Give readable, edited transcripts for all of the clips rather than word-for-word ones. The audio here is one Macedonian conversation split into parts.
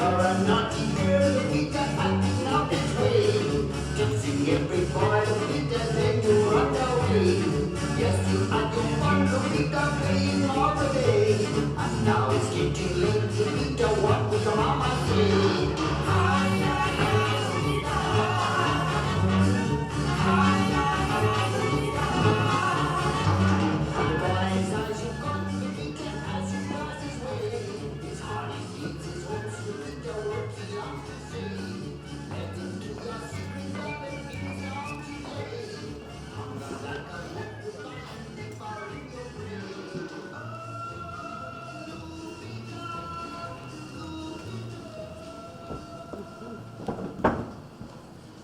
You're a naughty girl, Lupita, acting out this way. Gypsy every boy, Lupita, then you run away. Yes, you had your fun, Lupita, playing all the day. And now it's getting late, Lupita, what would your mama say?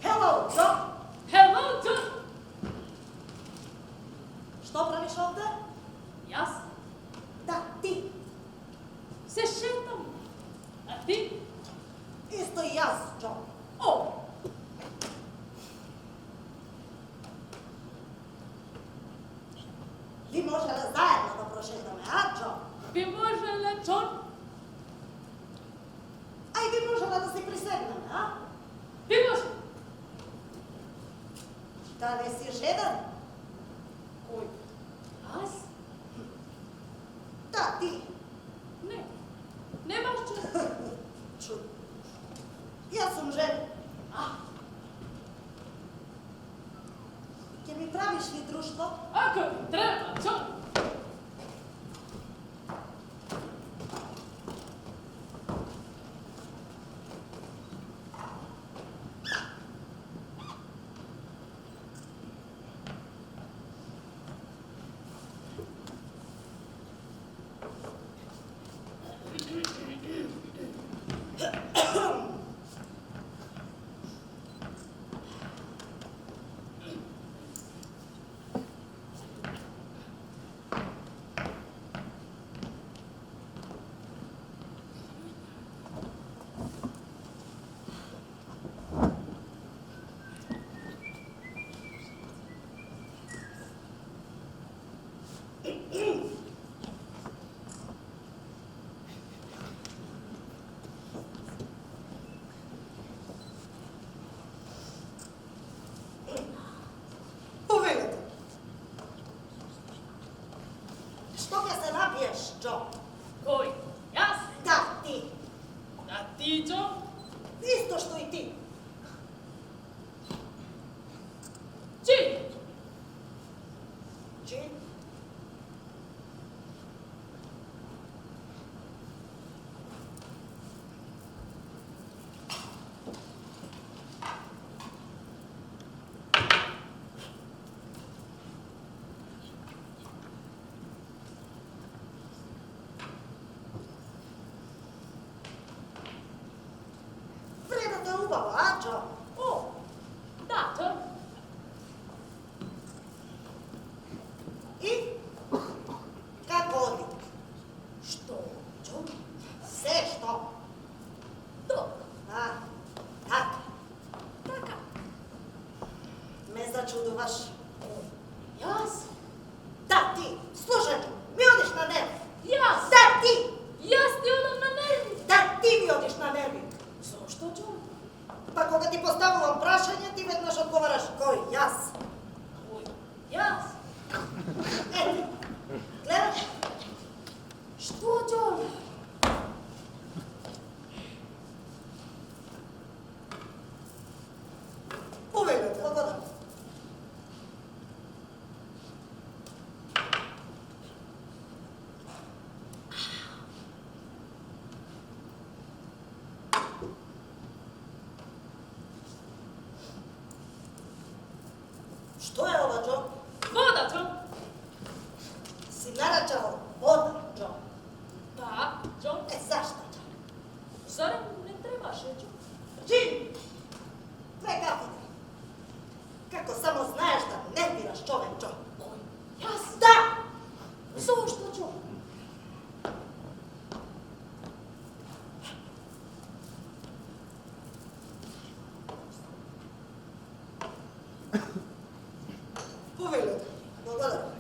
Hello, Joe. Hello, John. Što praviš ovde? Jaz Da, ti. se šetam. A ti? Isto i jaz, Joe. O, Vi možele zajedno da prošetame, a, Joe? bi možele, John? A i vi možele da se prisegneme, a? Bi može. Da ne si žedan? Oj, jaz? Da, ti. Ne. Nemaš John? Čudno. Ja sam žena. A, Jer mi praviš li društvo? ako mi treba, John. Povedite. Što ga se napiješ, Joe? Koji? Jaz? Da, ti. A ti, John? Isto što i ti. Čim? Čin? Vremete ubavo, a, Joe? O, da, John. I? Kako odi? Što, John? Sve što? Dobro. A, tako. Така. Me začudovaš. Jaz? Da, ti. Slušaj, Joe, mi odiš na nervi. Jaz? Da, ti. Jaz ti odam na nervi. Da, ti mi odiš na nervi. Zašto, John? Pa koga ti postavljam prašanje, ti vednaš odgovaraš koji, jaz. Oj, jaz? Eto, gledaš? Što, John? Povedite, odvodam. Što je ovo, Joe? Voda, John. Si naračao voda, Joe. Da, John. E, zašto, Joe? Zar ne trebaš, John? Čim? Dve kafine. Kako samo znaš da nerviraš čovek, Joe. Oj, jaz? Da! Zašto, John? Povedite, odvodam.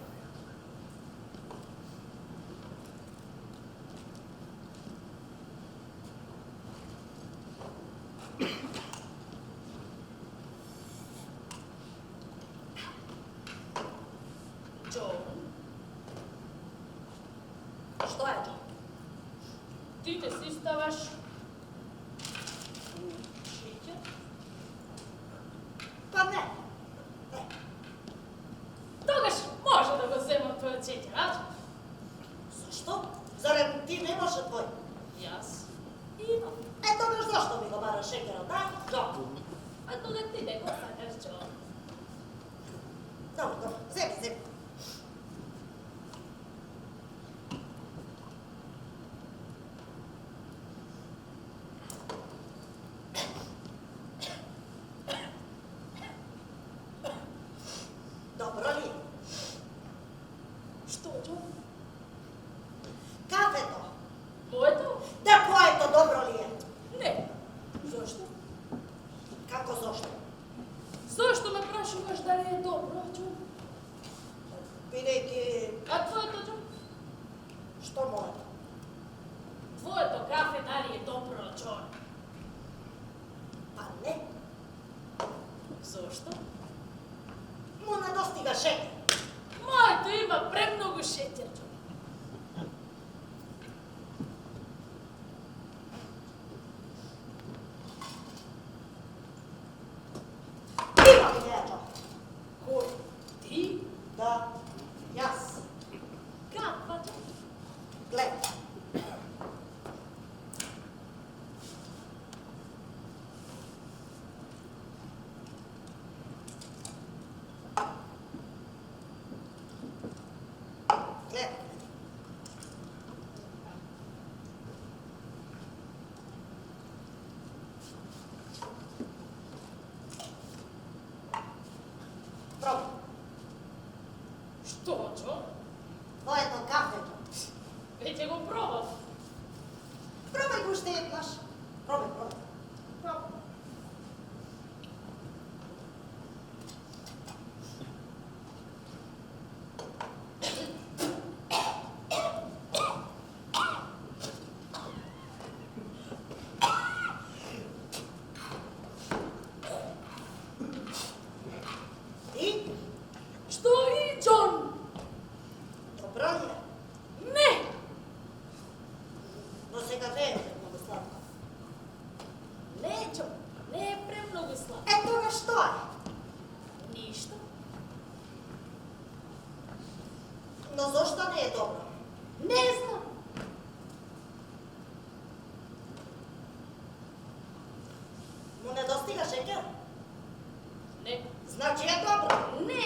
ставаш шеќер? Па не. Не. Тогаш може да го земам твојот шеќер, а? Зашто? Зарем ти немаш твој? Јас имам. Е, тогаш зашто ми го бараш шекерот, да? Джо. А тога ти не го сакаш, Джо. Добро, добро, земи. Добро ли? Што, Джо? Кафето. Моето? Да, твоето добро ли е? Не. Зошто? Како зашто? Зошто ме прашуваш дали е добро, Джо? Бидејќи... А твоето, Джо? Што моето? Твоето кафе дали е добро, Джо? Па не, Зошто? му не достига шекер. Моето има премногу шеќер, Джо. Имам идеја, Джо. Кој? Ти? Да, јас. Каква, Джо? Гледај. Гледај. Пробај. Што, Джо? Твоето кафе, Джо. Веќе го пробав. Пробај го уште еднаш. Пробај. Пробав. Ти? Што и, Џон? Добро ли е? Не! Но сега не е многу сладко. Не, Џон. Не е премногу слаб. Е, тога што е? Ништо. Но зошто не е добро? Не знам. Му не достига шекер? Не. Значи е добро. Не.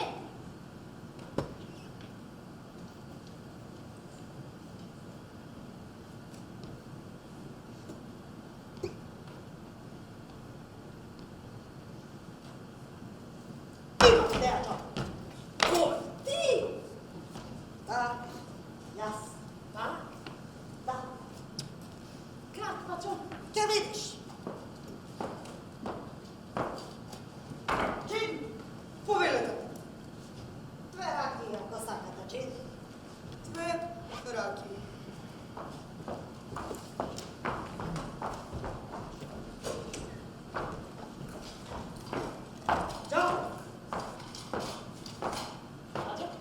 Имам идеја, Џо. Кој? Ти? Да, јас. Па? Да, Каква, Џон? ќе видиш. Чин, повелете. Две раки, ако сакате, Чин. Две раки. Џо, А, Џон?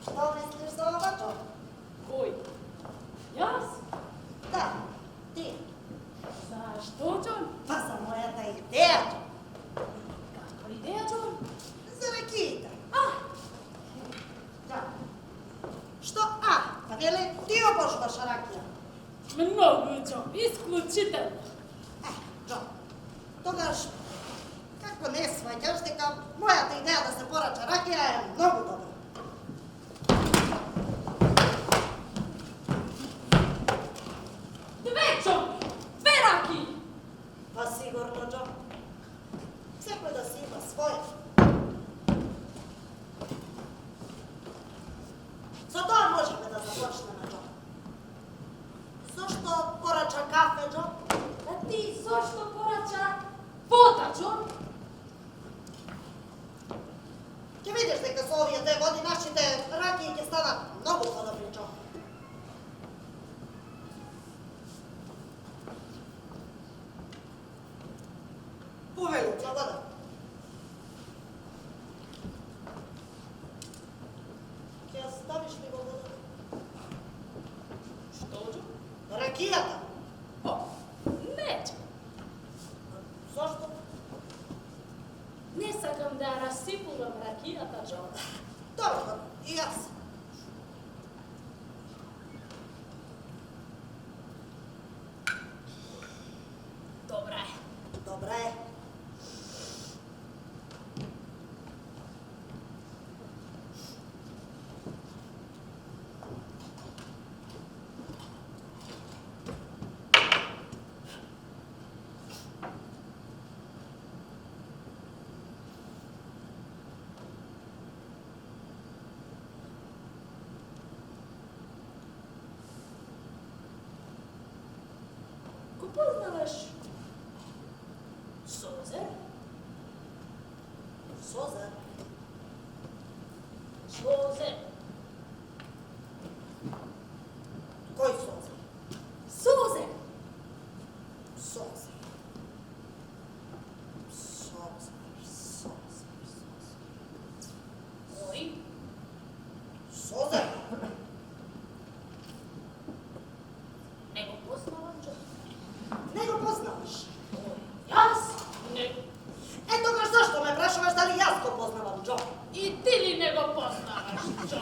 што мислиш за ова, Џо? Кој? Јас? Да, ти. Зашто, Џон? Па за мојата идеја, Џо. Каква идеја, Џон? За ракиите. А, Да. Што а? Па нели ти обожуваш ракија? многу, Џон. Исклучително. Џо, тогаш како не сваќаш дека мојата идеја да се порача ракија е многу добра. Две, Џон. Две раки. Па сигурно, Џо. Секој да си има свој. Со тоа можеме да започнеме, Џо. Зошто порача кафе, Џо? А ти зошто порача вода, Џон? Ќе видиш дека со овие 2 години нашите ракии ќе станат многу подобри, Џо. Повели, слобода. Ќе ја ставиш ли во водата? Што, Џон? Ракијата. да разсипувам ракијата, Джо. Добро, и јас. Добра е. Добра е. Го познаваш Созер? Созер. Созер. Кој Созер? Созер. Созер. Созер. Созер. Ој, Созер. не го познавам, Джо. Не го познаваш. Ој, јас? Не. Е, тогаш зашто ме прашуваш дали јас го познавам, Джо? И ти ли не го познаваш, Джо?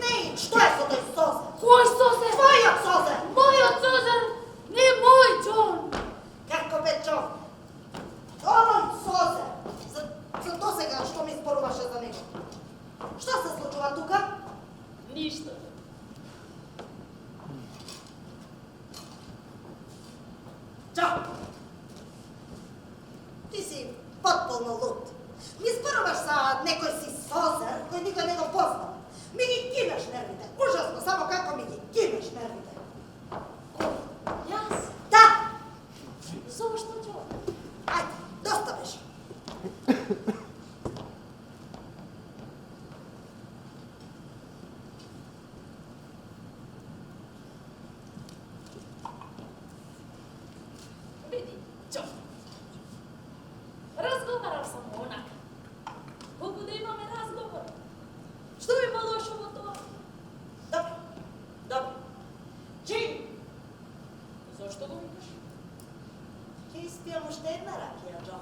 Не, што е со тој Созер? Кој Созер? Твојот Созер! Мојот Созер, не мој, Џон. Како бе, Джо? Овој Созер! За досега што ми зборуваше за него. Што се случува тука? Ништо. Джо! Ти си потполно луд. Ми зборуваш за некој си Созер, кој никој не го познава. Ми ги кинеш нервите. Ужасно, само како ми ги кинеш нервите. Кој? Јас? Да! Зошто, Џон? Ајде, доста беше. Види, Џон. Разговарав само онака. Колку да имаме разговор. Што има лошо во тоа? Добро, добро. Джин! Зошто го викаш? Ќе испијам уште една ракија, Джо.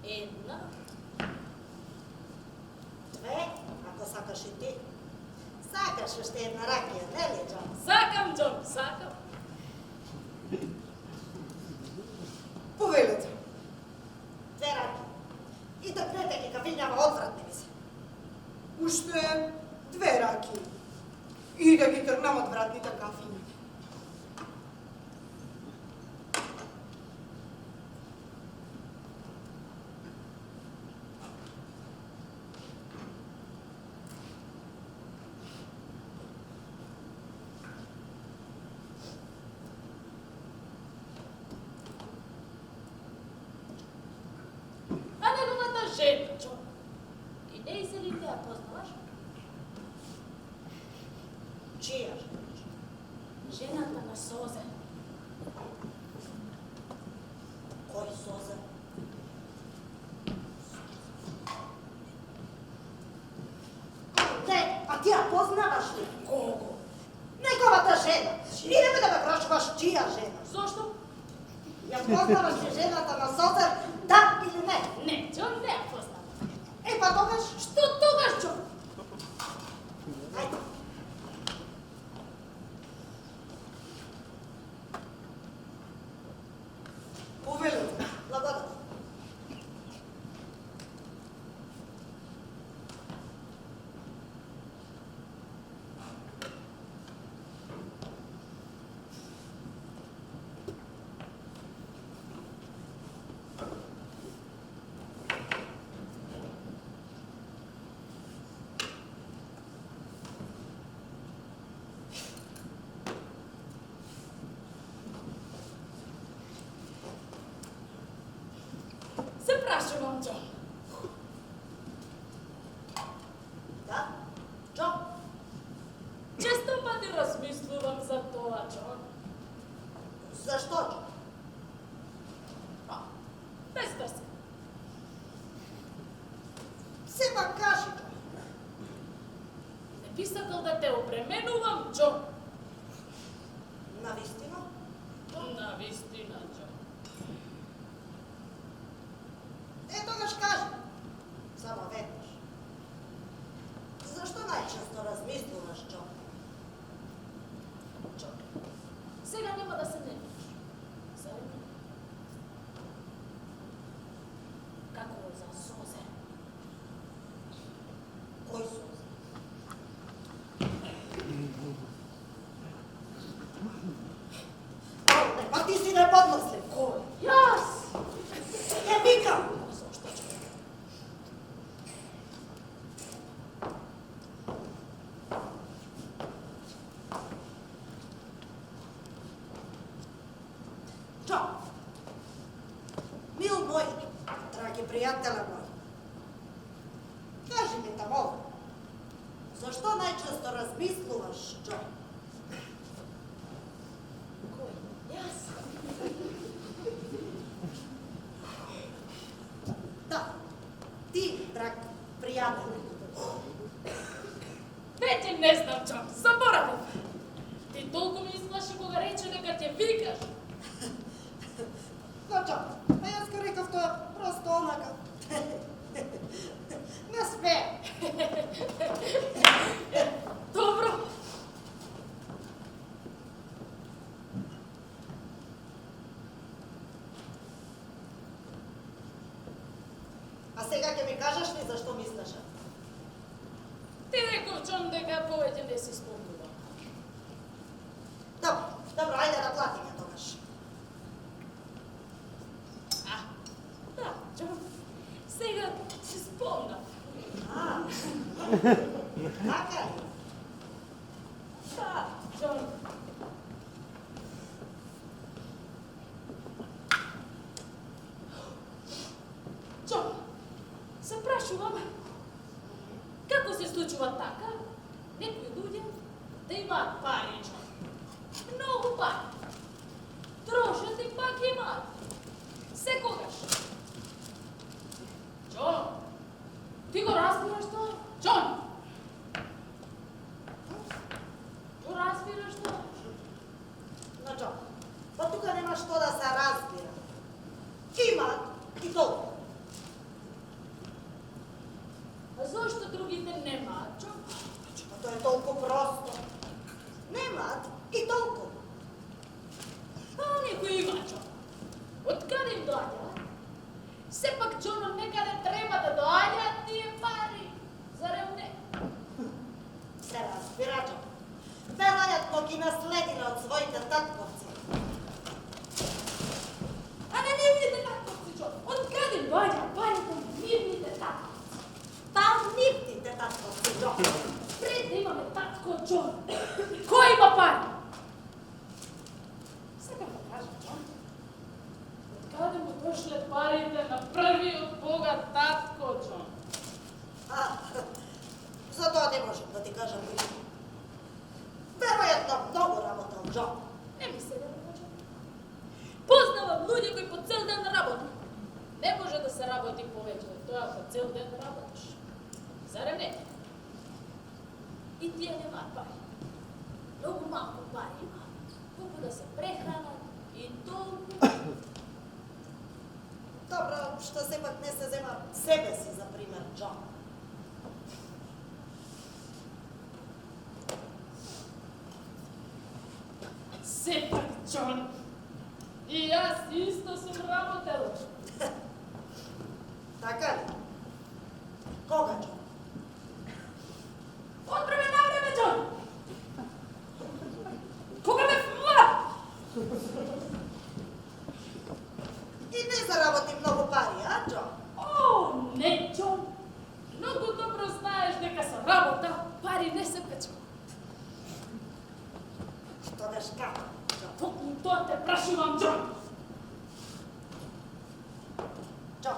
Една? Две, ако сакаш и ти. Сакаш уште една ракија, нели, Джо? Сакам, Џон, сакам. Повелете. Две ракија. И да двете ги кафињава одвратни ми се. Уште две ракии. И да ги тргнам одвратните кафиња. А неговата жена, Џон. Ти не се ли ја познаваш? Чија жена? Жената на Созер. Кој Созер? Не, а ти ја познаваш ли? Кого? Неговата жена. И не ме да ме прашуваш чија жена. Зошто? Ја познаваш ли жената на Созер? Да или не? Не, Џон не ја познава. Е, па тогаш, Што тогаш, Џон? ајде. Повелете, благодарам. Се прашувам, Џон. Да? Джо? Често пати размислувам за тоа, Џон. Зашто, Джо? А, без врска. Сепак кажи, Джо. Не би сакал да те обременувам, Џон. Навистина? На вистина, Џон. Е, тогаш цела година. Кажи ми тамо, зашто најчесто размислуваш, Джо? Кој? Јас? Да, ти, драг пријател. Веќе не знам, Джон, заборавив. Ти толку ми изплаши кога рече дека ќе викаш. Но, Джо, а јас ка рекав тоа просто онака. Не смее. Добро. А сега ќе ми кажеш ли зашто мислеше? Ти реков, Джон, дека повеќе не си спомнува. Добро, добро, ајде да платиме тогаш. Да, Джон, сега си спомнав. А, така ли? Да, Джон. Джон, се прашувам, како се случува така, некои луѓе да имаат пари, Джон. Многу пари. Трошат и пак имаат. Секогаш. Джон, ти го разбираш тоа? Джон! Го разбираш тоа? Но, Джо, па тука нема што да се разбира. Има и толку. А зошто другите немаат, Джон? Па тоа е толку просто. Немаат и толку. А некој има, Джон. Откаде им доаѓаат? Сепак, Джон, некаде треба да доаѓаат тие пари. Зарем не? Се разбира, Джо. Веројатно ги наследила од своите татковци. А не нивните татковци, Джон. Откаде им доаѓаат парите на нивните татковци? Там нивните татковци, Джо. Пред да имаме татко, Джон. Кој има пари? Сакам да кажам, Джон. Откаде му дошле парите на првиот богат татко, Джон? А, за тоа не можам да ти кажам лично. Веројатно многу работал, Джо. Не ми се верува, Джон. Познавам луѓе кои по цел ден работат. Не може да се работи повеќе од тоа по цел ден работиш. Зарем не? И тие немаат пари. Многу малку пари имаат. Колку да се прехранат и толку. Добро, што сепак не се зема себе си за пример, Джо. Сепак, Джон. И јас исто сум работел. Така ли? Кога, Джо? Од време на време, Джон. Кога бев млад. И не заработи многу пари, а, Джо? О, не, Джон. Многу добро знаеш дека со работа пари не се печат. Тогаш како, Джо? Токму тоа те прашувам, Джон. Джо.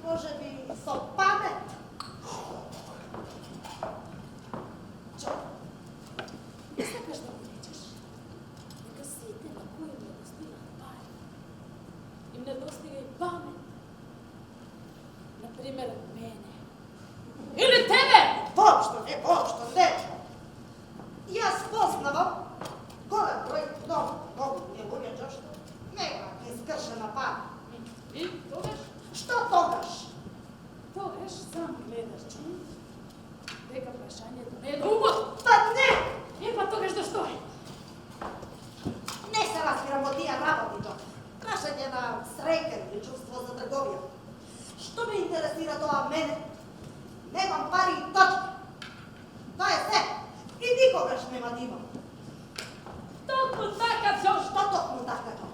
Може би со памет? Джон, не сакаш да го речеш дека сите на кои им недостигаат пари, им недостига и памет. Например, мене. Или тебе! Воопшто не. Јас познавам голем број многу луѓе, Джо, што немаат искршена пара. И тогаш? Што тогаш? Тогаш сам гледаш, Джон, дека прашањето не е да убод. Па не! Па тогаш да што е? Не се разбирам од тие работи, Джо. Прашање на среќа или чувство за трговија. Што ме интересира тоа мене? Немам пари и точка. Тоа е се. И никогаш нема да имам. Токму така, Джон. Што токму така, Джо?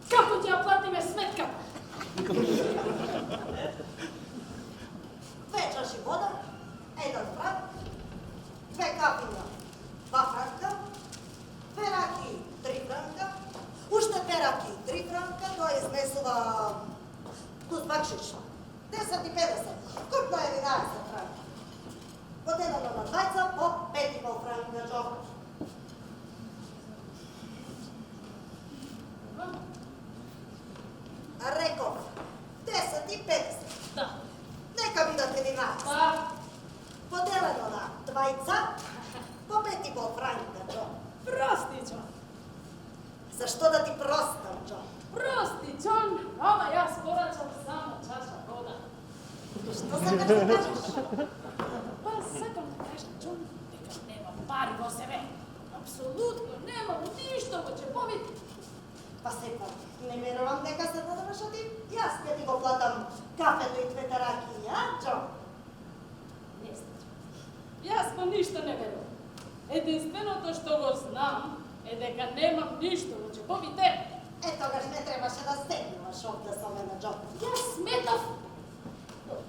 Како ќе ја платиме сметката? kafinja 2 franka, peraki 3 franka, уште пераки 3 франка, тоа изнесува куз бакшиш 10 и 50, купно е 11 франка. Поделено на двајца по 5,5 франка, Джо. Реков 10 и 50. Да. Нека бидат 11. Па, Поделено на двајца по 5,5 франка, Джо. прости, Джон. Зашто да ти простам, Джо? Прости, Джон. Ама јас порачам само чаша вода. Што сакаш да кажеш? Па, сакам да кажам, Джон, дека немам пари во себе. Апсолутно немам ништо во чеповите. Па сепак, не верувам дека се додаваш ти. Јас ќе ти го платам кафето и двете ракии, а, Джо? Не знам. Јас во ништо не верувам. Единственото што го знам е дека немам ништо во чеповите. Е, тогаш не требаше да седнуваш овде со мене, Джо. Јас сметав.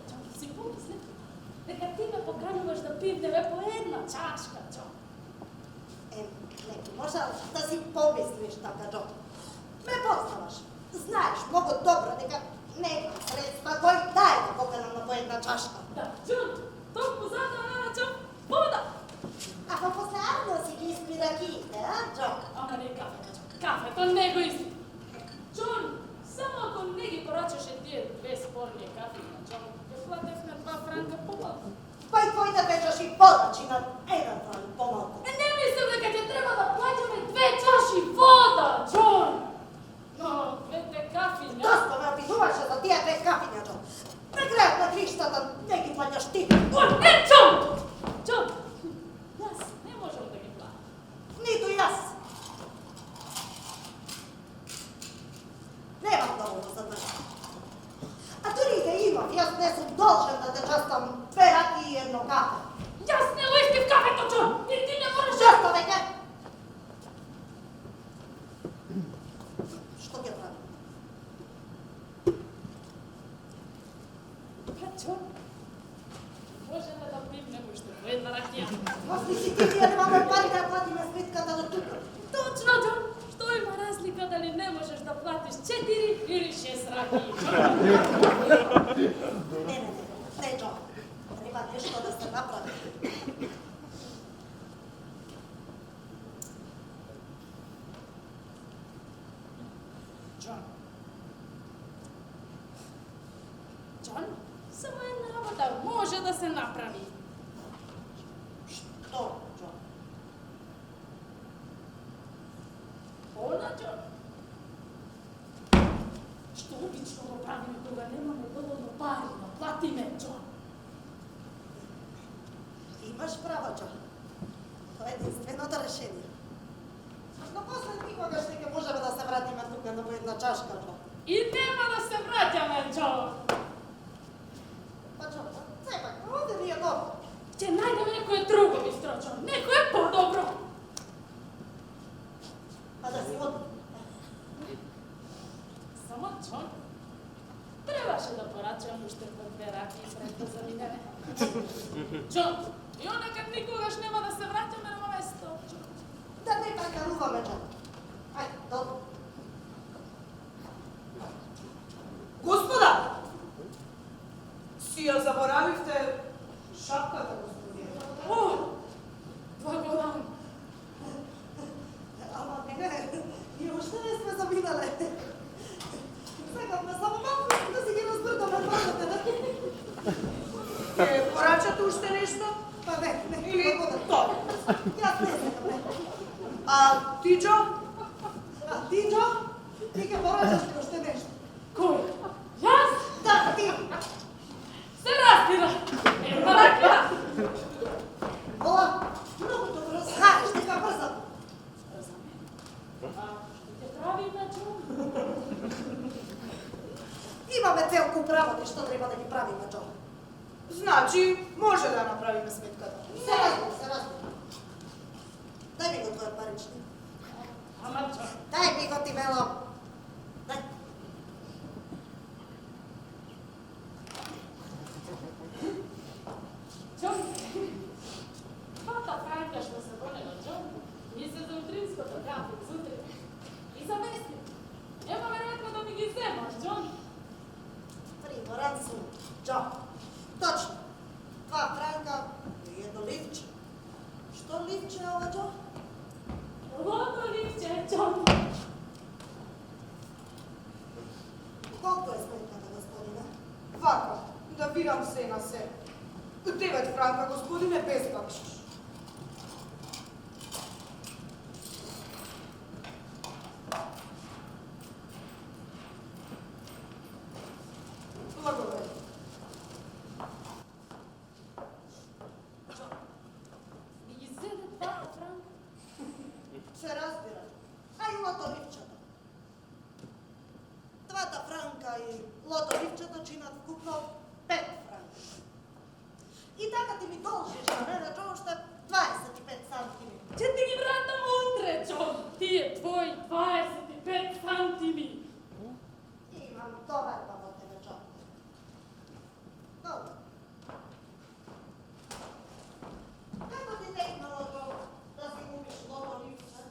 Джон, си помисли дека ти ме покануваш да пивнеме по една чашка, Джон. Е, не би можел да си помислиш така, Джо. Ме познаваш. Знаеш многу добро дека немам средства кој дај да поканам на по една чашка. Да, Джон, токму затоа нарачам вода. А па после Арно си ги испи ракиите, а, Джо? Ама не кафето, Джон. Кафето не го иски. Джон, само ако не ги порачаше тие две спорни кафи на Джон, ќе платевме 2 франка помалку. Па и твоите вечаши подачи на 1 франк помалку. Е, не мислам дека ќе треба да плаќаме 2 чаши вода, Джон. Но двете кафиња... Доста ме обидуваше за тие две кафиња, Джо. На крајот на криштата не ги плаќаш ти. О, не, Джон! Джон, јас не можам да ги платам. Ниту јас. Немам доволно за две. А дури и да имам, јас не сум должен да те частам 2 ракии и 1 кафе. Јас не го испив кафето, Джон! И ти не можеш... Зашто веќе? Што ќе правим? Па, Джон, може ли да пивнем уште по една ракија? После си ти ние немаме пари да платиме сметката до тука. Точно, Джон! Што има разлика дали не можеш да платиш 4 или 6 ракии? Не, Джо. Треба нешто да се направи. Джон. Джон, само една работа може да се направи. Што, Джо? Она, Джон. Што обично го правиме кога немаме доволно пари да платиме, Джон? Имаш право, Джо. Тоа е единственото решение. Но после никогаш не ќе можеме да се вратиме тука на по една чашка, Джо. И нема да се враќаме, Джон. Па, Джо, сепак, овде ни е добро. Ќе најдеме некое друго бистро, Джон. Некое по-добро. Па да си оди. Само, Джон, требаше да порачам уште по 2 ракии пред да заминеме. Джон, и онакад никогаш нема да се враќаме на место. Да не прекаруваме, Джо. Ајде, добро. Господа! Си ја заборавивте шапката, господине. О, благодан. Ама не, ние уште не сме заминале. Сакавме само малку да си ги разбрдаме патата. Ќе порачате уште нешто? Па не, Или благодарам. тоа? Јас не сакам, не. А ти, Джо? А ти, Джо, ти ќе порачаш ли уште нешто? Кој? Јас? Да, ти. Се разбира. Една ракија. Ова, многу добро знаеш, дека брзам. Разбираме. А што ќе правиме, Джон? Имаме целку работи што треба да ги правиме, Джо. Значи, може да направиме сметката. Се разбира, се разбира. Дај ми го твојот паричник. Ама, Джон. Дај ми го ти, Мело. Дај. Джон. Фата, Точно. 2 франка и 1 ливче. Što ливче je ovo, Джо? Лото ливче, Джон. Колко е сметката, господине? Вака, да бирам се на се. 9 франка, господине, без бакшиш. Благодаря. Ми ги зеде 2 франка. Се разбира. А и лото ливчето. 2 франка и лото ливчето чинат вкупно 5 франка. И така ти ми должиш на мене, Джо, още 25 сантими. Че ти ги вратам утре, Джон. Тие твои 25 сантими. Имам доверба во тебе, Джо. Добро. Како ти текнало, Джо, да си купиш лото ливче?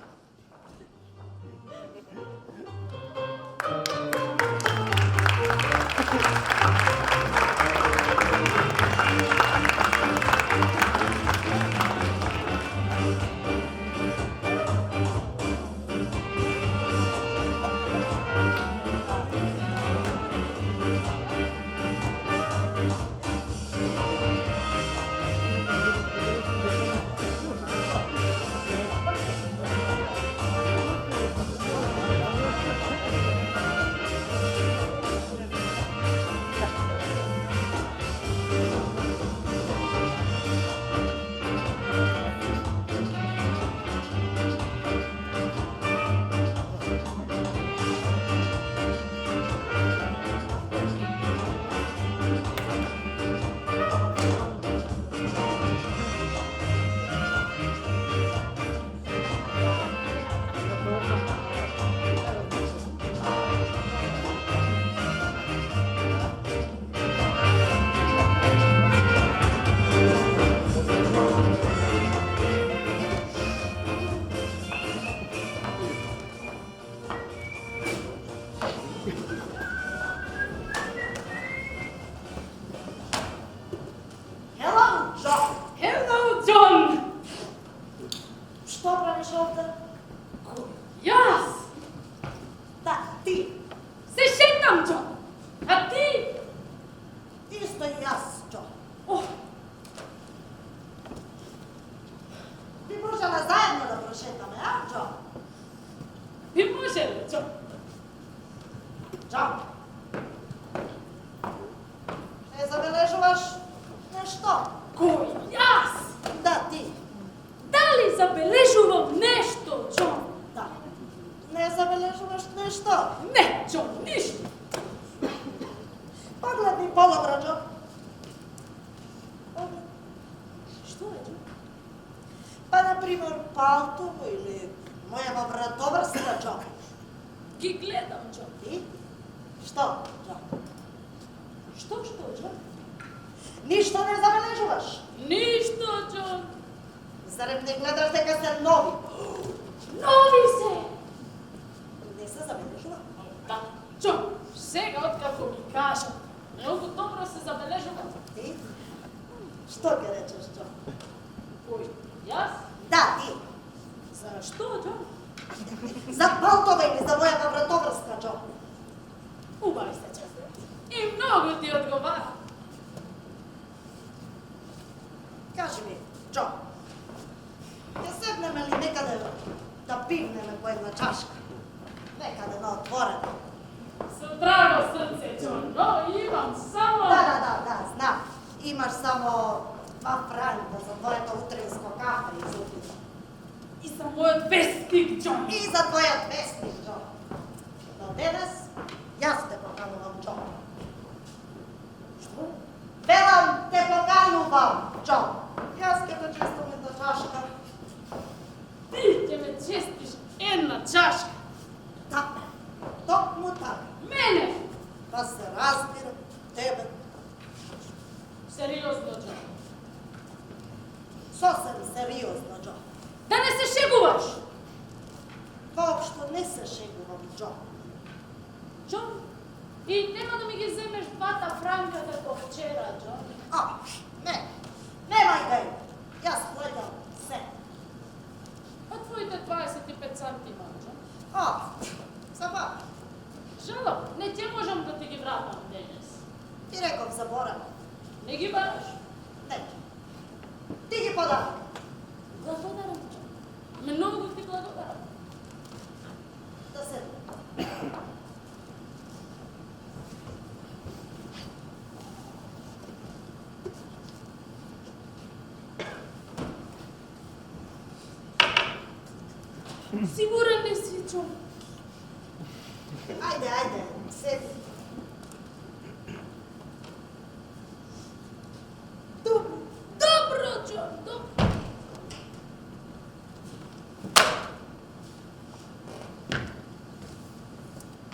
Hello, Джо! Hello, Джон. Што правиш овде? Јас Да, ти. се шетам, Джон. А ти? Исто и јас, Джо. О, Би можеле заедно да прошетаме, а, Джо? би може ли, Джон? Джо. Не забележуваш нешто? Кој? Јас? Да, ти. Дали забележувам нешто, Джон? Да. Не забележуваш нешто? Не, Джон, ништо. Погледни подобро, Джо. Погледни. Што е, Джон? Па, например, палтово или мојава вратоврска, Джо. Ги гледам, Джон. Ти? Што, Джо? Што, Джон? Ништо не забележуваш? Ништо, Джон. Зарем не гледаш дека се нови? Нови се. Не се забележува? Да, Джон, сега откако ми кажа, многу добро се забележува. Ти? Што ќе речеш, Джо? Кој? Јас? Да, ти. За што, Джон? За палтова или за мојава вратоврска, Джо? Убави се, честно. И многу ти одговара. Кажи ми, Джо, ќе седнеме ли некаде да пивнеме по една чашка? Некаде на отворено. Со драго срце, Джон, но имам само... Да, знам. Имаш само 2 франка за твоето утринско кафе и зупица. И за мојот вестник, Джон. И за твојот вестник, Джо. Но денес, јас те поканувам, Джо. Што? Велам, те поканувам, Джо. Јас ќе те честам една чашка. Ти ќе ме честиш една чашка. Така, токму така. Мене? Па се разбира, тебе. Сериозно, Джон. Сосем сериозно, Джо. Да не се шегуваш. Воопшто не се шегувам, Джо. Джон, и нема да ми ги земеш 2 франка како вчера, Джон. А, подаваш? Не. Ти ги подавай. Благодарам ти, Джон. Много ти благодарам. Да седне. Сигурен ли си, Джон? Ajde, sedi. Dobro, Джон, dobro.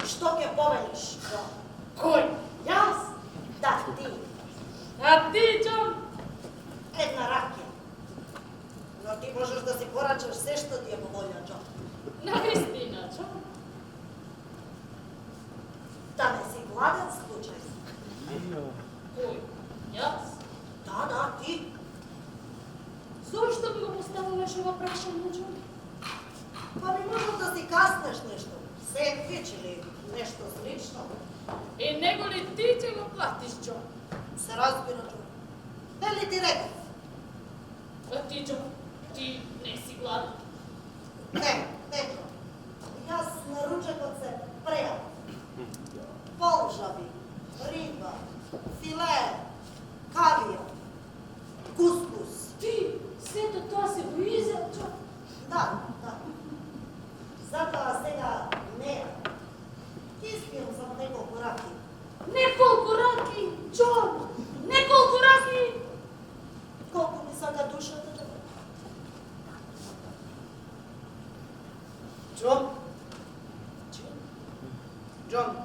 Što ke poveliš? Кой? Јас? Da, ti. А ти, Джон? Една ракија. Но ти можеш да си порачаш се што ти е по волја, Джо. Навистина, Джон. Да не си гладен случај. Кој? Јас? Да, ти. Зошто ми го поставуваш ова прашање, Джон? Па не можеш да си каснеш нешто. Сендвич или нешто слично. И него ли ти ќе го платиш, Джон? Се разбира, Джо. Дали ти реков? А ти, Джон, ти не си гладен. Не, Джо. Јас на ручекот се прејав. Полжаби, риба, филе, кавијар, кускус. Ти, сето тоа се го изел, Джон. Да. Затоа сега не. Испијам само неколку раки. Неколку раки, Джон! Неколку раки! Колку ми сака душата, Джо? Джон?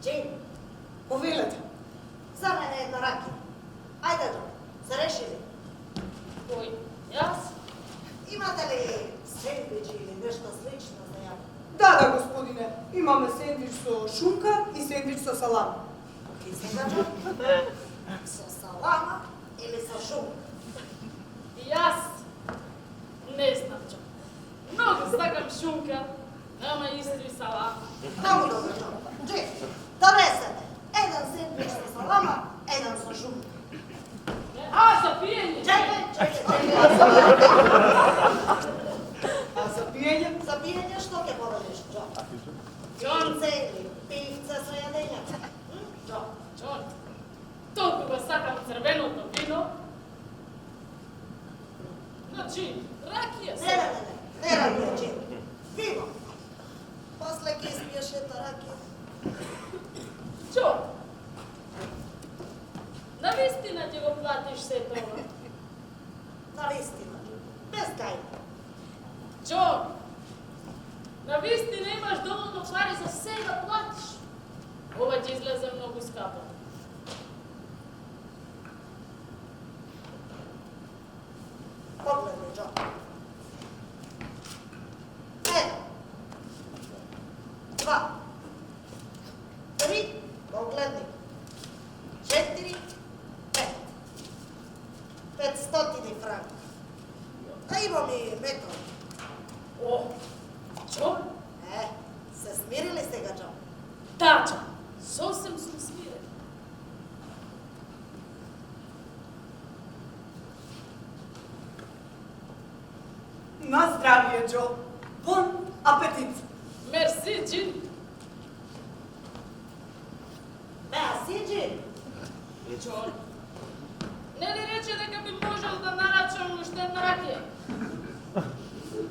Джин? Повилете. За мене една раки. Ајде, Джон, се решили. Кој? Јас? Имате ли сендвичи или нешто слично за ја? Да, господине. Имаме сендвич со шунка и сендвич со салам. Ти сега, Джон? Со салама или со шунка? Јас не знам, Джон. Многу сакам шунка, ама исто и салам. Много добро, Джон. Джин, донесете. Еден сендвич со салама, еден со шунка. А, за пиење? Чекај. А за пиење? За пиење што ќе повелиш, Джо? Джон, Пивце или пивце со јадење? Джо? Джон, толку го сакам црвеното вино. Значи, ракија се. Не ракија, Джин. Вино. После ќе испиеш една ракија. Джон, навистина ќе го платиш се тоа. Навистина, без гајба. Джон, навистина имаш доволно пари за се да платиш. Ова ќе излезе многу скапо. Погледни, Джо. Еден. Два. Три. Погледни. 4. 5. 500 франка. А имам и метро. О, Джон, Се смирили сега, Джо? да, Джон, сосем сум смирен. На здравие, Джо. Бон апетит. Мерси, Джин. А си, Джин? Джон, нели рече дека би можел да нарачам уште една ракија?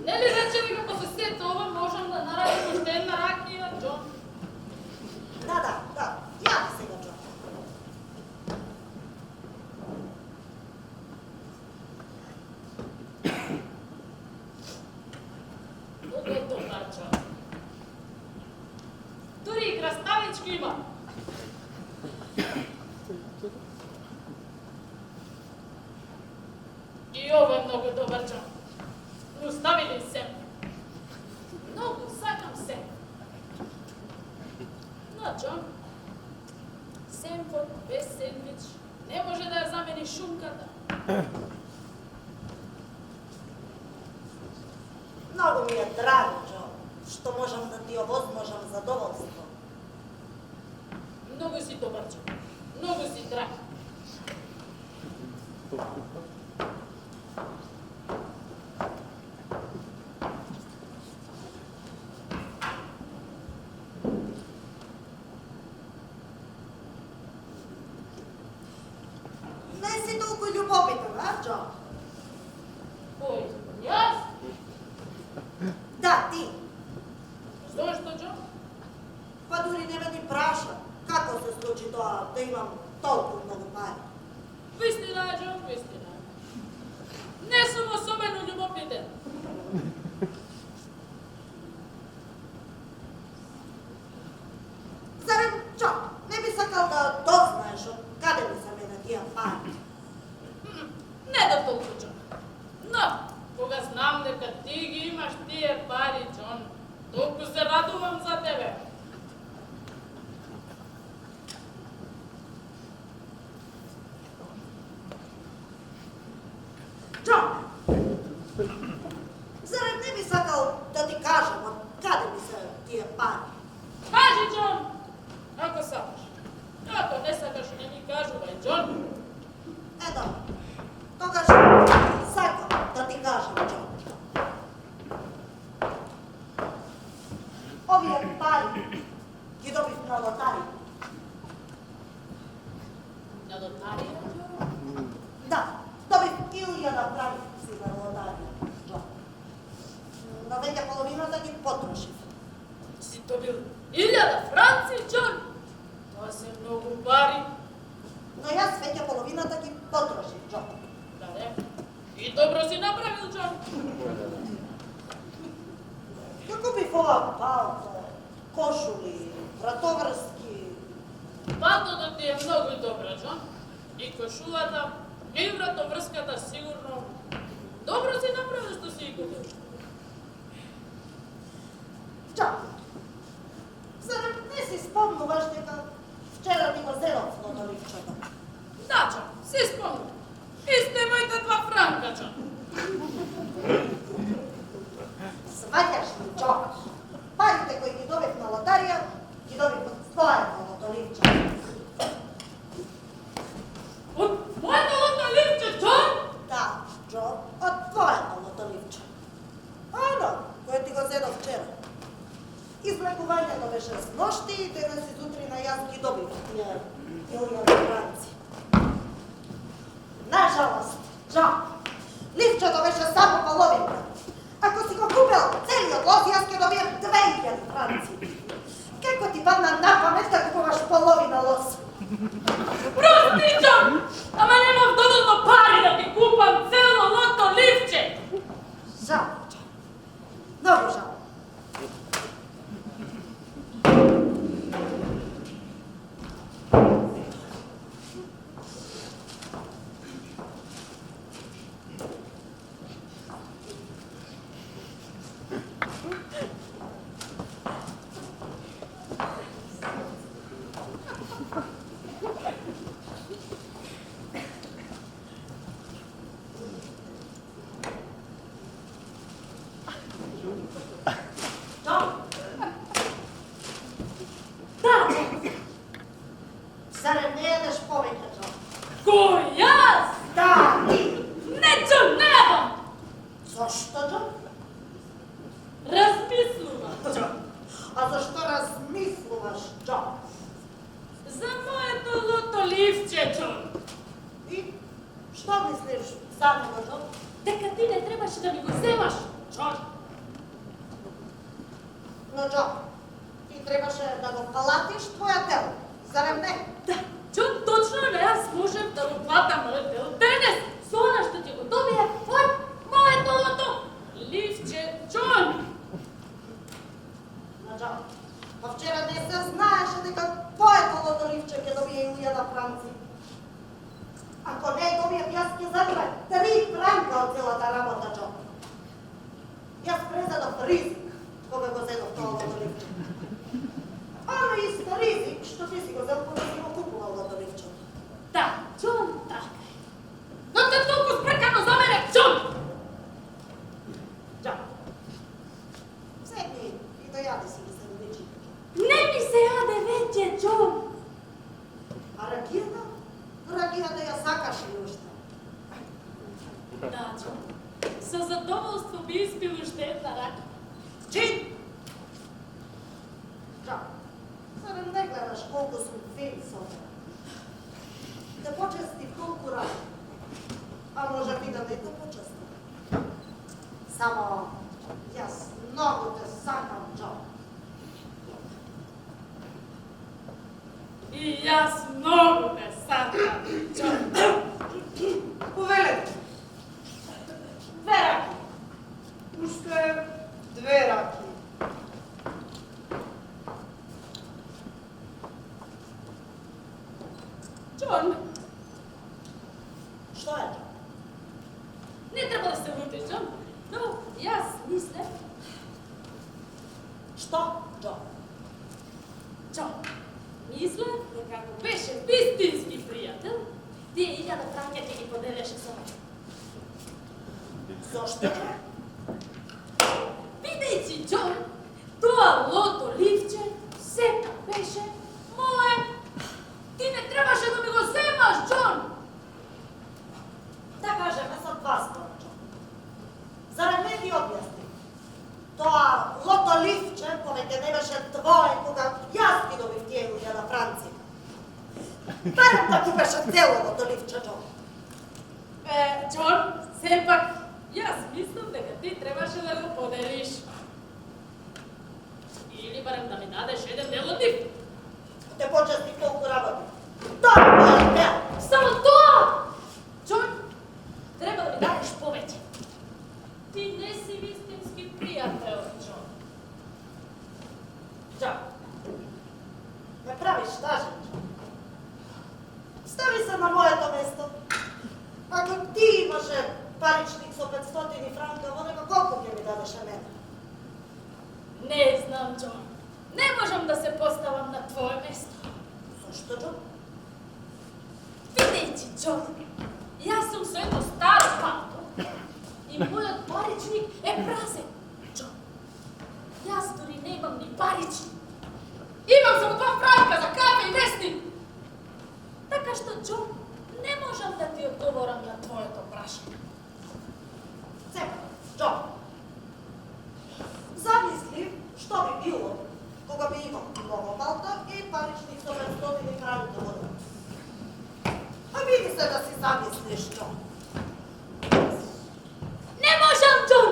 Нели рече дека после сето ова можам да нарачам уште една ракија, Джон? Да. Јави сега, Джо. Много е добар, Джон. Дури и краставички има. И ова е многу добар, Джон. Оставили се. Многу сакам се. Но, Джон, семфот без сендвич не може да ја замени шунката. Многу ми е драго, Джо, што можам да ти овозможам задоволство. Многу си добар, Джон. Многу си драг. Не си толкова любопитен, а, Джо? Кој? Јас? Да, ти. Зошто, Џо? Па дури не ме ни праша како се случи тоа да имам толку многу пари. Вистина, Џо, вистина. Не сум особено љубопитен. Зарем, Джо, не би сакал да дознаеш од каде ми се мене тие пари? Не до толку, Џо. Но, кога знам дека ти ги имаш тие пари, Џон, толку се радувам за тебе. Джо, зарем не би сакал да ти кажам од каде ми се тие пари? Кажи, Џон, ако сакаш. Ако не сакаш, не ми кажувај, Џон. Ето, тогаш сакам да ти кажам, Джо. Овие пари ги добив на лотарија. На лотарија, Џо? Да, добив 1000 франци на лотарија, Джо. Но веќе половината ги потрошив. Си добил 1000 франци, Џон? Тоа се многу пари. Но јас веќе половината ги потрошив, Джо. Да, не? И добро си направил, Џон. Ја купив ова палто, кошули, вратоврски. Палтото ти е многу добро, Џон. И кошулата, и вратоврската сигурно. Добро си направил што си ги купил. Джо, зарем не си спомнуваш дека вчера ти го зедов лоторивчето? Да, Џон, си спомнам. Исто е моите 2 франка, Џон. Сваќаш ли, Джо? Парите кои ги добив на лотарија, ги добив од твоето лоторивче. Од моето лотоливче, Џон? Да, Джо, од твоето лоторивче. Ано, кое ти го зедов вчера. Излекувањето беше с ношти и денес изутрина јас ги добив тие 1000 франци. Нажалост, Джо, ливчето беше само половинка. Ако си го купил целиот лот, јас ќе добијам 2000 франци. Како ти падна на памет да купуваш половина лос? Прости, Џон! Ама немав доволно пари да ти купам цело лотоливче. Жал, Джо. Многу жал. Джо. Да, Джо. Зарем не јадеш повеќе, Джо? Кој, јас? Да, ти. Не, Џон, не јадам. Зошто, Джо? Размислувам. Джо. А зашто размислуваш, Джо? За моето лотоливче, Џон. И што мислиш за него, Джо? Дека ти не требаше да ми го земаш, Џон. Но, Джо, ти требаше да го платиш твоја дел, зарем не? Да, Џон, точно не, јас можем да го платам мојот дел денес. Со она што ќе го добие од моето лотоливче, Џон. Но, Джо, па вчера не се знаеше дека твоето лотоливче ќе добие 1000 франци. Ако не добијам, јас ќе задобам 3 франка од целата работа, Джо. Јас презадов ризик кога го зедов тоа лотоливче. Ама исто ризик што ти си го зел кога си го купувал лотоливчето. Да, Џон, така е. Но те толку спрекано за мене, Џон. Джо, седни и дојади си ги сандвичите. Не ми се јаде веќе, Џон. А ракијата? Ракијата ја сакаш ли уште? Da, John. Sa zadovoljstvo bi ispili još jedna raka. Čin! Čao. Sada ne gledaš koliko su fini sobe. Da počesti koliko radi. A može bi da ne to počesti. Samo, ja mnogo te sanjam, John. I ja mnogo te sanjam, John. Повелете. Две раки. Уште две раки. John, Što je? не треба да се лутиш, John. Но јас мислев, Što, John? John, мислев дека ако беше вистински пријател, тие 1000 франки ќе ги поделеше со мене. Zašto? Бидејќи, John, тоа лото ливче сепак беше мое. Ти не требаше да ми го земаш, John. Da kažeme sad dva spora, John. Зарем не ти објасни? Тоа лото ливче повеќе не беше твое кога јас ти добив тие 1000 франци. Барем да купеше цело лото ливче, John. John, сепак, јас мислам дека ти требаше да го поделиш. Или барем да ми дадеш еден дел од нив. Те почести колку работи. Тоа е твоја дел. Само тоа! John, треба да ми дадеш повеќе. Ти не си вистински пријател, John. John, ме правиш тажен, John. Стави се на моето место. Ако ти имаше паричник со 500 франка, во него колку ќе ми дадеше мене? Не знам, John. Не можам да се поставам на твое место. Зошто, John? Видејќи, John, јас сум со едно старо палто и мојот паричник е празен, John. Јас дури немам ни парични. Имам само 2 франка за кафе и вестник. Така што, John, не можам да ти одговорам на твоето прашање. Сега, John, замисли што би било кога би имал много палта и паричник со 500 франка во него. А види се да си замислиш, John. Не можам, John!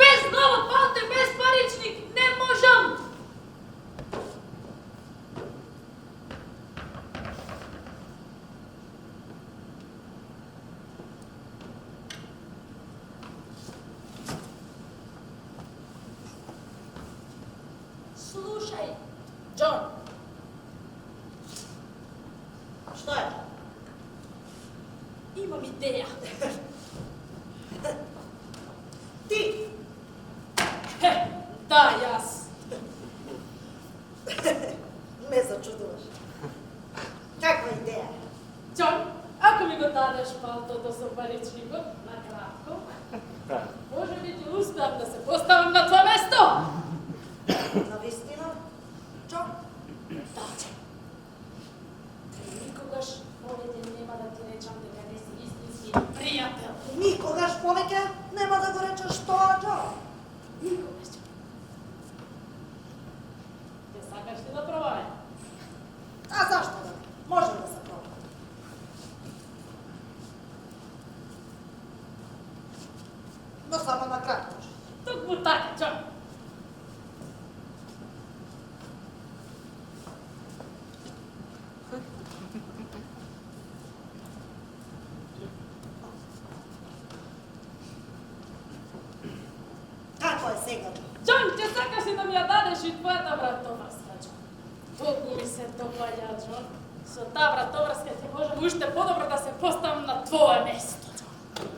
Без ново палто и без паричник не можам! Слушај, John, Што е? имам идеја. Ти! Да, јас. Ме зачудуваш. Каква идеја? John, ако ми го дадеш палтото со паричникот, на кратко, може би ќе успеам да се поставам на твое место. На вистина? John? Да, John. Никогаш повеќе нема да ти речам дека не си истински пријател. Никогаш повеќе нема да го речеш тоа, John. Никогаш, John. Ќе сакаш ли да пробаме? А зашто да? Може да се проба. Но само на кратко. Токму така, John. Како е сега, John? John, ќе сакаш ли да ми ја дадеш и твојата вратоврска, John? Толку ми се допаѓа, John. Со таа вратоврска ќе можам уште подобро да се поставам на твое место, John.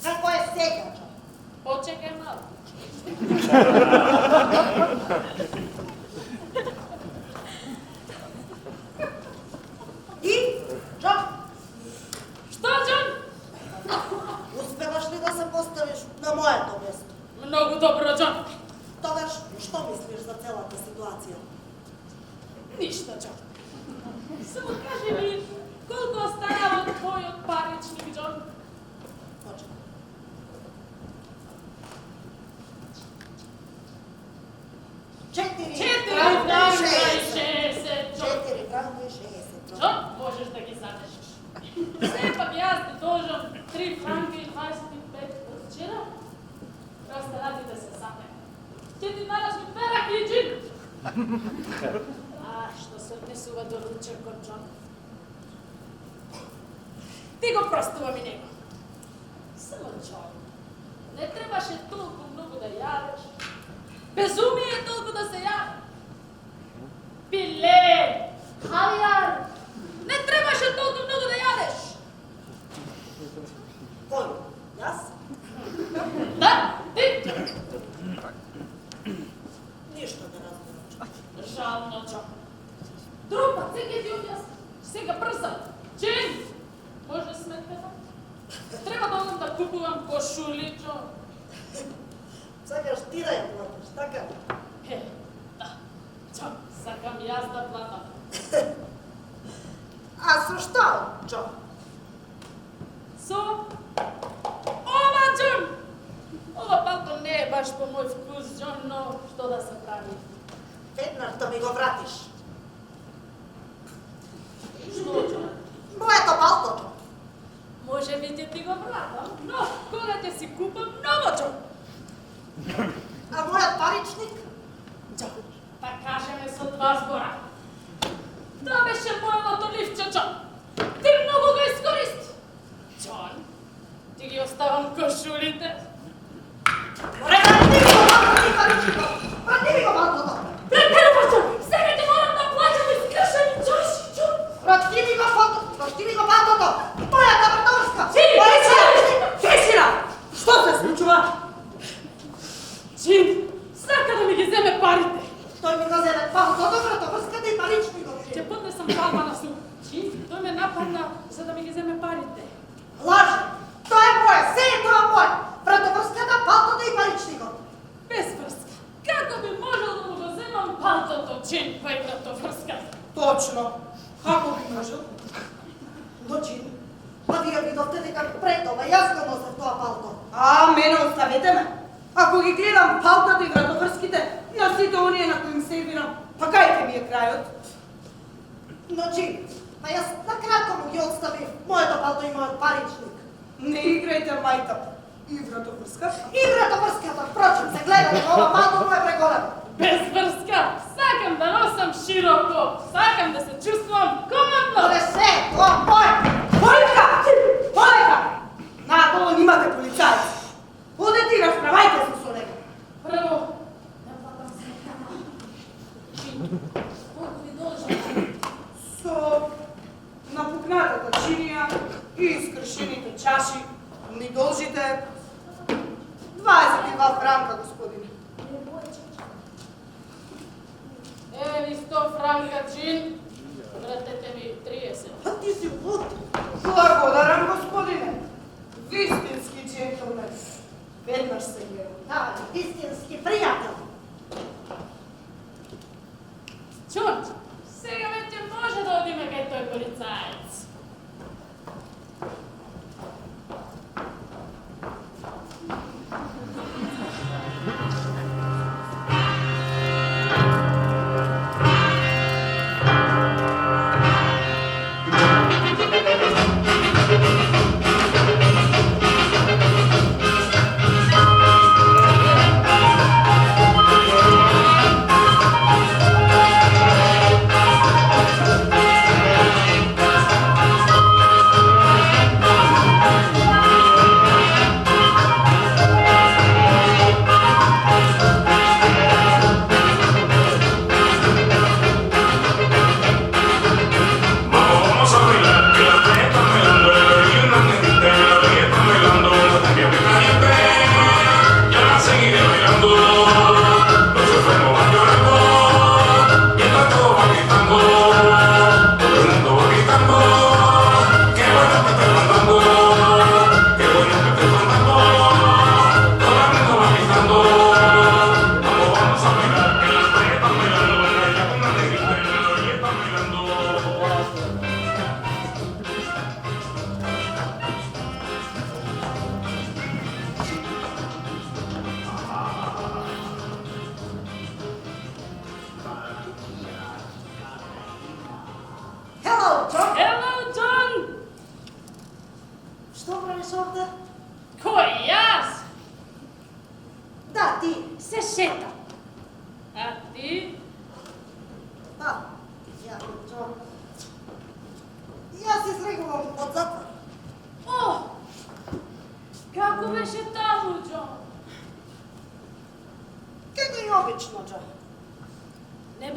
Како е сега, John? Почекај малку. цялата ситуација? Ништо, Джо. Само кажи ми, колку останава од твојот паричник, Джон? Точно. Четири франка и 60. 60, Джон. 4 франка и 60. Джон, можеш да ги занешиш. Сепак јас ти должам 3 франка и 25 од вчера. Останатите се саме. Ќе ти најдеш перак и джин. Што се однесува до ручекот, Джон? Ти го простува ми него. Само, Джон, не требаше толку многу да јадеш. Безумие е толку да се јаде. Пиле, кавијар, не требаше толку многу да јадеш. Кој? Јас? Да, ти. Ништо не разбирам. Жално, Джон. Друг пат, сега ти објасни. Сега брзо. Джин, може сметката? Треба да одам да купувам кошули, Джон. Сакаш ти да ја платиш, така? Да. Джон, сакам јас да платам. А со што, Джо? Со? Ова, Джон! Ова палто не е баш по мој вкус, Джон, но што да се прави? Веднаш да ми го вратиш. Што, Джон? Моето палто. Може би ќе ти го вратам, но кога ќе си купам ново, Джон? А мојот паричник? Джон, па кажеме со 2 збора. Тоа беше мојото ливче, Джон. Ти многу го искористи. Джон, ти ги оставам кошулите. Врати ми го палто, паричникот! Врати ми го палтото! Претерпа, Джон! Сега ти морам да платам искршени чаши, Джон! Врати ми го палтото! Мојата вратоврска! Фесира! Што се случува? Джин, сака да ми ги земе парите. Тој ми го земе палтото, вратоврската и паричникот. Ќе поднесам жалба на суд. Джин, тој ме нападна за да ми ги земе парите. Лажи! Тоа е моје, се е тоа моје! Вратоврската, палтото и паричникот. Без врска. Како би можел да му го земам палтото, Джин, па и вратоврската? Точно. Како би можел? Но Джин, па вие видовте дека пред ова јас го носев тоа палто. А, мене оставете ме. Ако ги гледам палтата и вратоврските, на сите оние на кои им сервирам, па кај ќе ми е крајот? Но Джин, па јас накратко му ги отставив моето палто и мојот паричник. Не играјте мајта. И вратоврска? И вратоврската, впрочем, се гледа дека ова палто му е преголемо. Без врска. Сакам да носам широко. Сакам да се чувствувам Но коматно. не се, тоа моје. Полека! Полека! Надолу имате полицајци. Одете и расправајте се со него. Прво, да платам сметката. Джин, колку ви должам? Со напукнатата чинија и искршените чаши ми должите 22 франка, господине. Еви 100 франка, Джин. Вратете ми 30. А ти си луд. Благодарам, господине. Вистински джентлмен. Веднаш се гледам. Да, истински пријател. Чун, сега веќе може да одиме кај тој полицаец.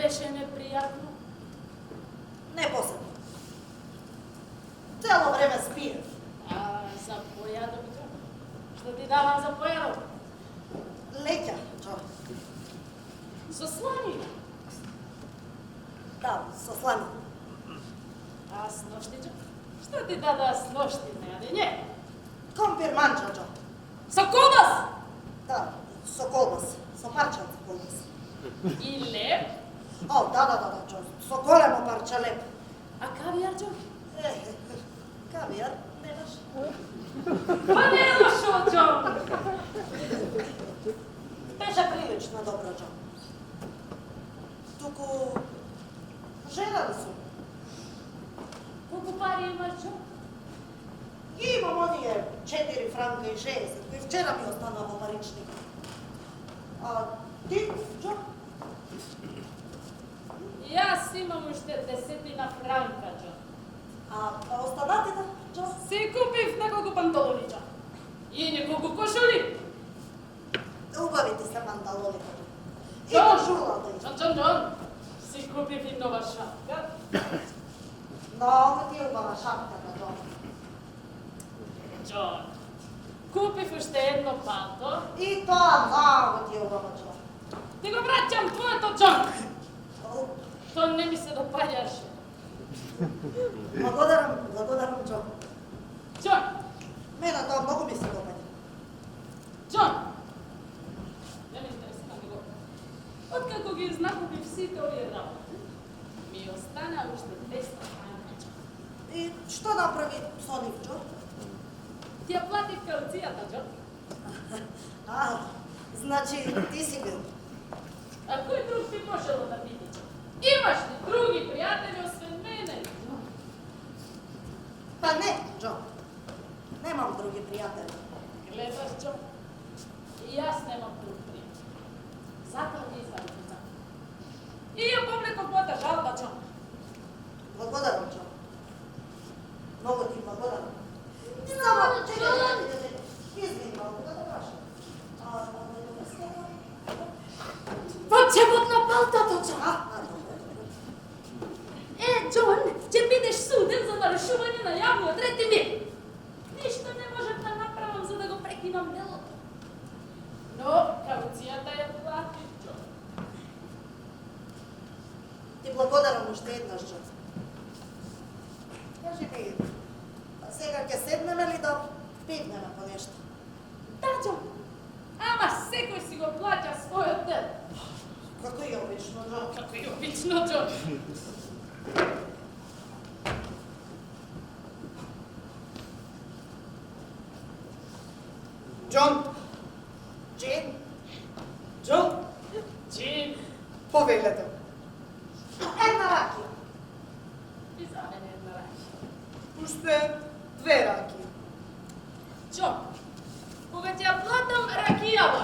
беше неприятно? Не посебно. Цело време спиев. А за појадок, Джо? Што ти давам за појадок? Леќа, Джо. Со сланина. Да, со слани. А с ношти, Джо? Што ти дада с ношти, не? Компир манча, Джо. Со колбас! Да, со колбас. Со парче од колбас. И леп? О, да, Джо. Со големо парче леп. А кавијар, Джо? Кавијар, немаш. Па не е лошо, Джо! Беше прилично добро, Джо. Туку жена ли сум? Колку пари имаш, Джо? И имам оние 4 франка и 60, кои вчера ми останаа во паричникот. А ти, Джо? Јас имам уште 10 франка, Джо. А останатите, Джо? Си купив неколку панталони, Джо. И неколку кошули. Убавите се панталоните. И Джон! кошулата и. Джон. Си купив и нова шапка. Много ти е убава шапката, Джо. Джон. Купив уште едно палто. И тоа много ти е убава, Джо. Ти го враќам твоето, Джон. О, То не ми се допаѓаше. Благодарам, Джо. Джон. Мене тоа многу ми се допаѓа. Джон. Не ме интересира него. Откако ги знакувив сите овие работи, ми остана уште 200 франка, Джон. И што направи со нив, Джо? Ти ја платив кауцијата, Джон. А, значи ти си бил. А кој друг ти можело да биде, Джон? Имаш ли други пријатели освен мене? Па не, Джо. Немам други пријатели. Гледаш, Джон? И јас немам друг пријател. Затоа ги извадив од закон. И ја повлеков мојата жалба, Джон. Благодарам, Джо. Много ти благодарам. Само, чекај. Извини малку, да те прашам. Во чемот на палтото, Джон. Добре. Джон, ќе бидеш суден за нарушување на јавниот ред и мир. Ништо не можам да направам за да го прекинам делото. Но кауцијата ја платив, Джон. Ти благодарам уште еднаш, Джо. Кажи ми, сега ќе седнеме ли да пивнеме по нешто? Да, Джон. Ама секој си го плаќа својот дел. Како и обично, Джо. Како и обично, Джон. Джон, Джин, Джон, Джин. повелете. една ракија. И за мене една раки. Уште 2 раки. Джон, кога ќе ја платам ракијава,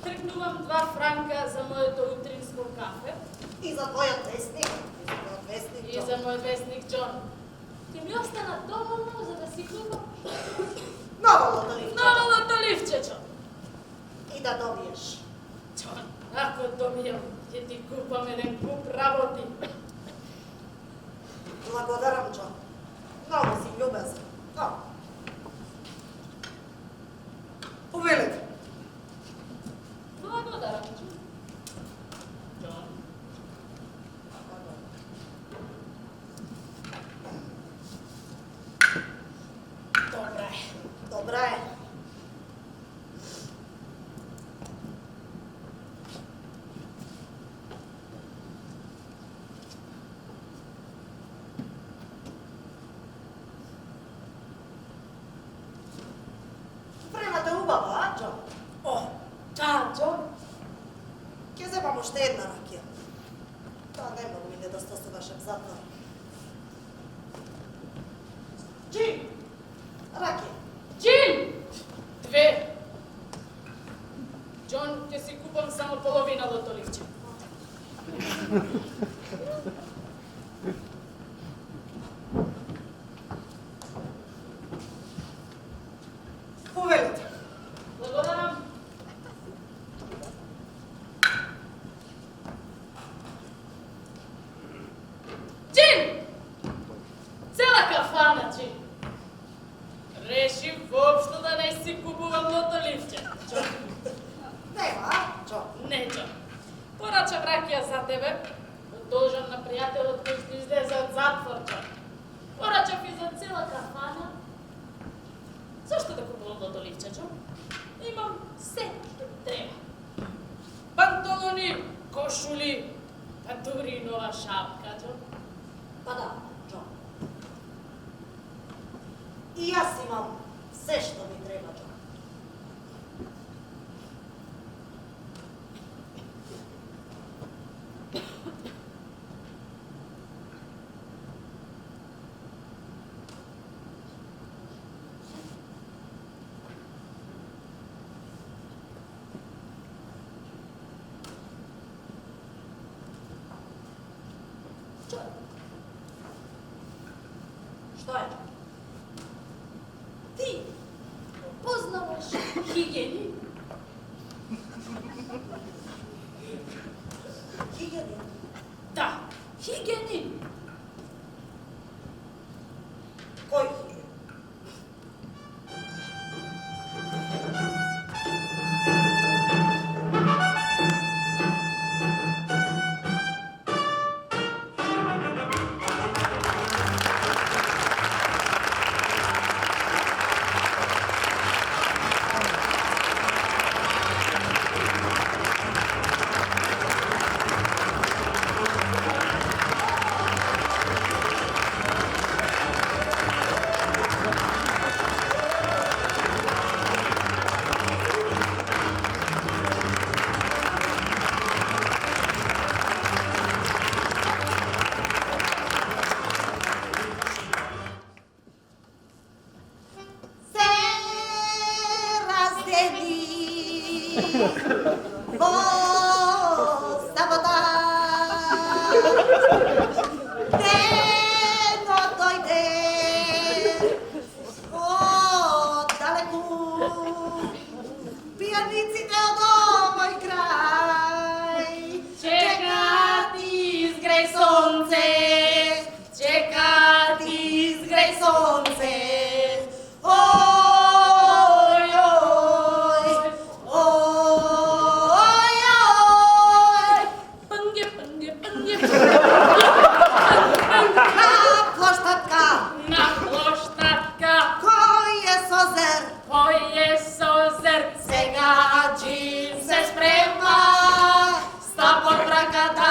тргнувам 2 франка за моето утринско кафе И за твојот вестник. и за мојот вестник Джон. Ќе ми остана доволно за да си купам Ново лотоливче. ново лотоливче, Джон. И да добиеш. Джон, ако добијам, ќе ти купам еден куп работи. Благодарам, Джо. Много си љубезен. Много. Повелете. Благодарам, Джон. Джон. Добра е. Добра е. Времето е убаво, а, Джо? О, да, Джон. Ќе земам уште една ракија. Тоа не многу ми недостасуваше за тоа. Джин! Ракија. Джин! 2. Джон, ќе си купам само половина лотоливче. Повелете. Благодарам. ракија за тебе, должен на пријателот кој ще излезе од затворча. Порачав и за цела кафана. Зашто да купувам лотоливчачо? Имам се што ми треба. Панталони, кошули, па дури и нова шапка, Джо. Па да, Джо. И јас имам се што ми треба, Джо. Што е? Ти познаваш Хигиенин? Хигиенин? Да, Хигиенин. Кој Хигиенин? Во сабота денот дојде од далеку, пијаниците од овој крај Чека ти изгреј сонце, чека ти изгреј сонце. Ой, ой, ой, ой, Панге, панге, панге. на площадка, На площадка, кој е созер, кој е созер, сега джин се спрема, ста под раката